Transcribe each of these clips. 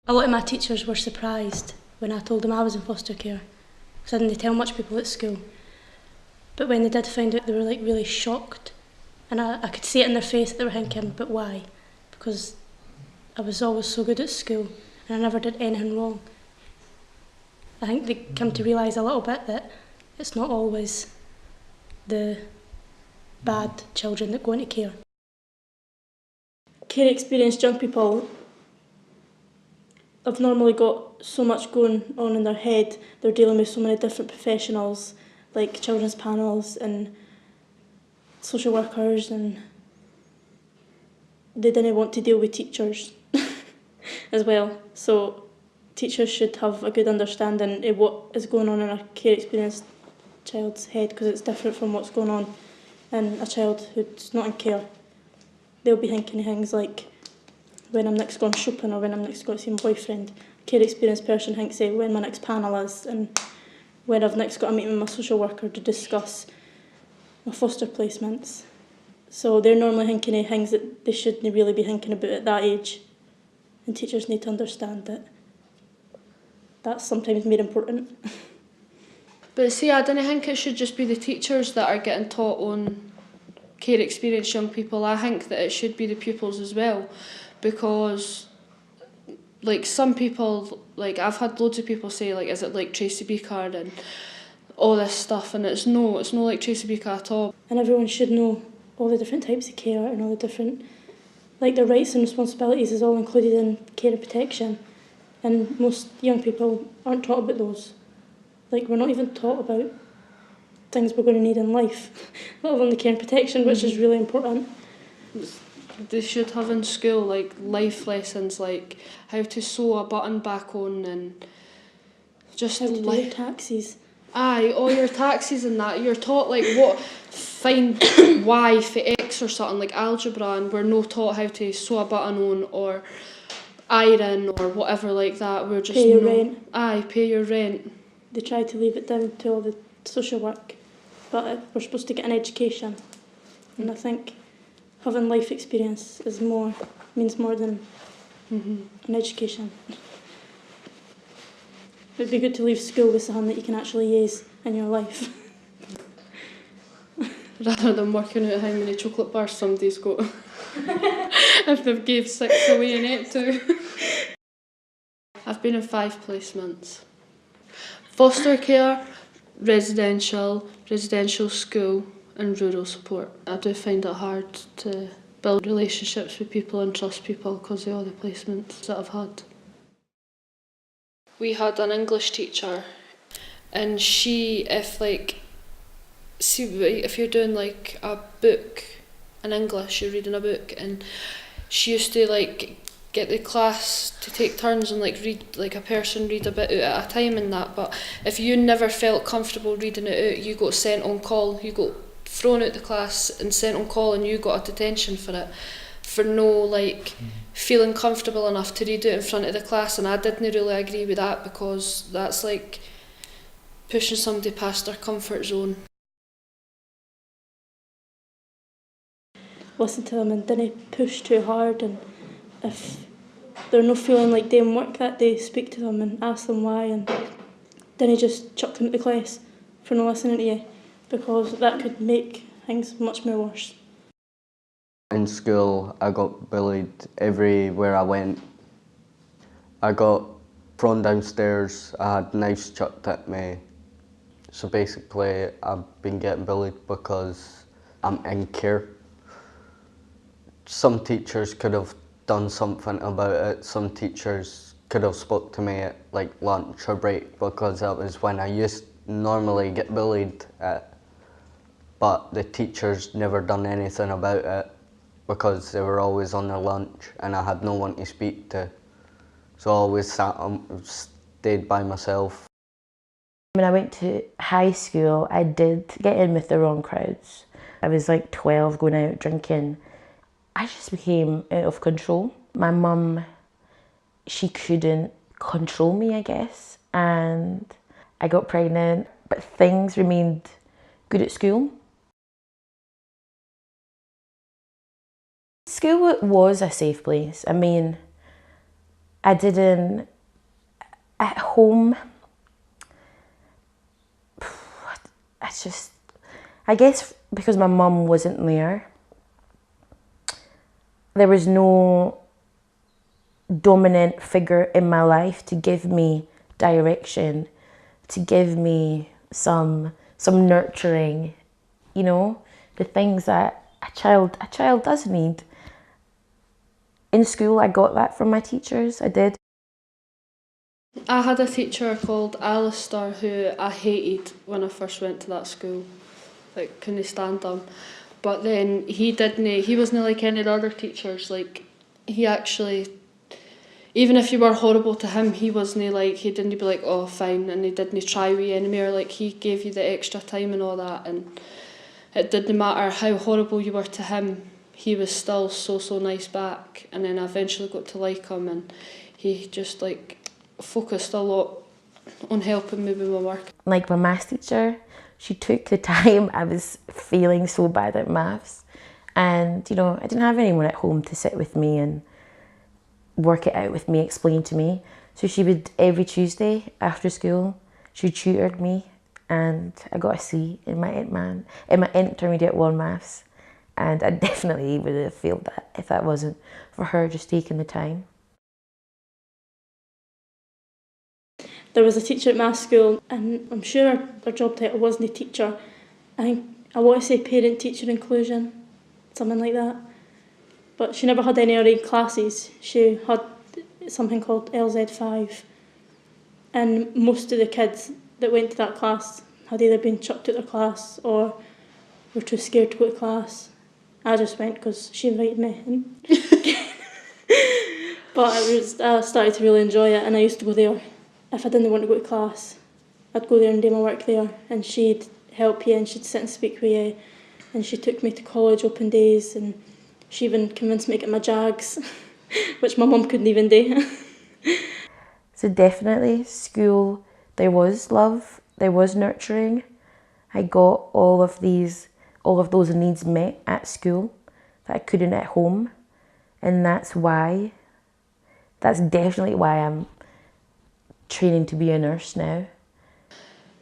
A lot of my teachers were surprised when I told them I was in foster care, because I didn't tell much people at school. But when they did find out, they were like really shocked, and I could see it in their face that they were thinking, but why? Because I was always so good at school and I never did anything wrong. I think they come to realise a little bit that it's not always the bad children that go into care. Care experienced young people have normally got so much going on in their head. They're dealing with so many different professionals, like children's panels and social workers, and they didn't want to deal with teachers as well. So teachers should have a good understanding of what is going on in a care experienced child's head, because it's different from what's going on in a child who's not in care. They'll be thinking of things like when I'm next going shopping or when I'm next going to see my boyfriend. A care experienced person thinks of when my next panel is and when I've next got a meeting with my social worker to discuss my foster placements. So they're normally thinking of things that they shouldn't really be thinking about at that age. And teachers need to understand that that's sometimes more important. But see, I don't think it should just be the teachers that are getting taught on care experienced young people. I think that it should be the pupils as well, because like some people, like I've had loads of people say like, is it like Tracy Beaker and all this stuff, and it's no like Tracy Beaker at all. And everyone should know all the different types of care and all the different, like their rights and responsibilities is all included in care and protection, and most young people aren't taught about those. Like we're not even taught about things we're going to need in life, let alone the care and protection, which is really important. They should have in school like life lessons, like how to sew a button back on and just how to do your taxes. Aye, all your taxes and that. You're taught like what, find Y for X or something, like algebra, and we're not taught how to sew a button on or iron or whatever like that. We're just pay your rent. Aye, pay your rent. They try to leave it down to all the social work, but we're supposed to get an education, and I think having life experience means more than an education. It'd be good to leave school with something that you can actually use in your life. Rather than working out how many chocolate bars somebody's got. If they've gave 6 away in 8 too. I've been in 5 placements. Foster care, residential school and rural support. I do find it hard to build relationships with people and trust people because of all the placements that I've had. We had an English teacher, and she, if you're doing like a book in English, you're reading a book, and she used to like get the class to take turns and like read, like a person read a bit out at a time and that, but if you never felt comfortable reading it out, you got sent on call, you got thrown out the class and sent on call, and you got a detention for it, for no like feeling comfortable enough to read it in front of the class. And I didn't really agree with that, because that's like pushing somebody past their comfort zone. Listen to them and didn't push too hard, and if they're not feeling like doing work that day, speak to them and ask them why, and didn't just chuck them out the class for not listening to you, because that could make things much more worse. In school, I got bullied everywhere I went. I got thrown downstairs, I had knives chucked at me. So basically, I've been getting bullied because I'm in care. Some teachers could have done something about it. Some teachers could have spoke to me at like lunch or break, because that was when I used to normally get bullied at. But the teachers never done anything about it, because they were always on their lunch and I had no one to speak to. So I always stayed by myself. When I went to high school, I did get in with the wrong crowds. I was like 12 going out drinking. I just became out of control. My mum, she couldn't control me, I guess, and I got pregnant, but things remained good at school. School was a safe place. I mean, I didn't, at home, I guess because my mum wasn't there was no dominant figure in my life to give me direction, to give me some nurturing, you know, the things that a child does need. In school, I got that from my teachers. I did. I had a teacher called Alistair who I hated when I first went to that school. Like, couldn't stand him. But then he wasn't like any of the other teachers. Like, he actually, even if you were horrible to him, he didn't be like, oh, fine, and he didn't try with you anymore. Like, he gave you the extra time and all that, and it didn't matter how horrible you were to him, he was still so nice back. And then I eventually got to like him, and he just like focused a lot on helping me with my work. Like my maths teacher, she took the time I was feeling so bad at maths, and you know, I didn't have anyone at home to sit with me and work it out with me, explain to me. So she would, every Tuesday after school, she tutored me, and I got a C in my intermediate 1 maths, and I definitely would have failed that if that wasn't for her just taking the time. There was a teacher at my school, and I'm sure her job title wasn't a teacher. I want to say parent-teacher inclusion, something like that. But she never had any other classes. She had something called LZ5. And most of the kids that went to that class had either been chucked out of class or were too scared to go to class. I just went because she invited me. But I started to really enjoy it, and I used to go there. If I didn't want to go to class, I'd go there and do my work there, and she'd help you and she'd sit and speak with you, and she took me to college open days, and she even convinced me to get my JAGs, which my mum couldn't even do. So definitely school, there was love, there was nurturing. I got all of those needs met at school that I couldn't at home, and that's definitely why I'm training to be a nurse now.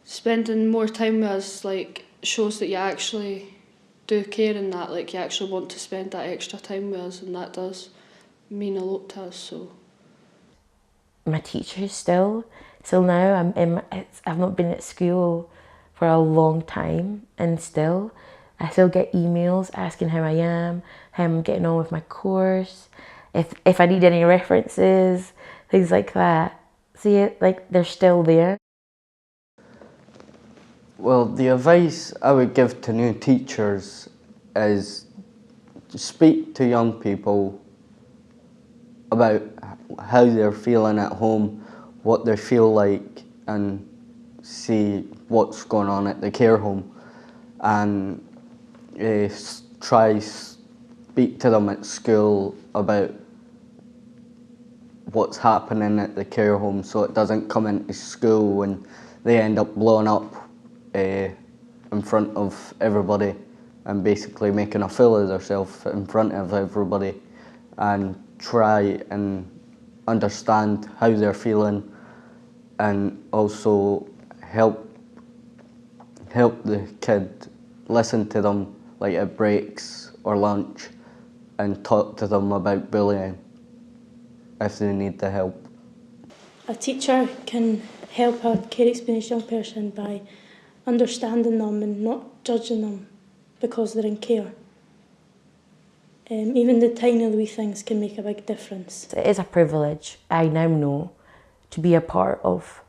Spending more time with us like shows that you actually do care, and that like you actually want to spend that extra time with us, and that does mean a lot to us. So my teachers still now I've not been at school for a long time, and still I still get emails asking how I am, how I'm getting on with my course, if I need any references, things like that. See it, like they're still there. Well, the advice I would give to new teachers is to speak to young people about how they're feeling at home, what they feel like, and see what's going on at the care home, and try speak to them at school about what's happening at the care home, so it doesn't come into school and they end up blowing up in front of everybody and basically making a fool of themselves in front of everybody, and try and understand how they're feeling, and also help the kid, listen to them like at breaks or lunch, and talk to them about bullying if they need the help. A teacher can help a care experienced young person by understanding them and not judging them because they're in care. Even the tiny wee things can make a big difference. It is a privilege, I now know, to be a part of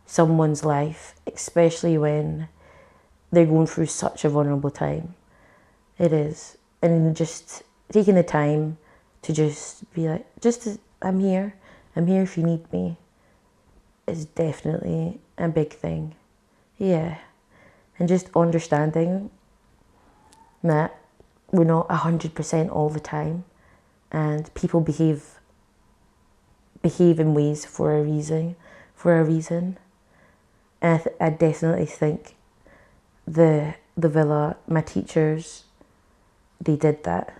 someone's life, especially when they're going through such a vulnerable time. It is. And just taking the time to just be like, I'm here if you need me, is definitely a big thing. Yeah. And just understanding that we're not 100% all the time, and people behave in ways for a reason. And I definitely think the villa, my teachers, they did that.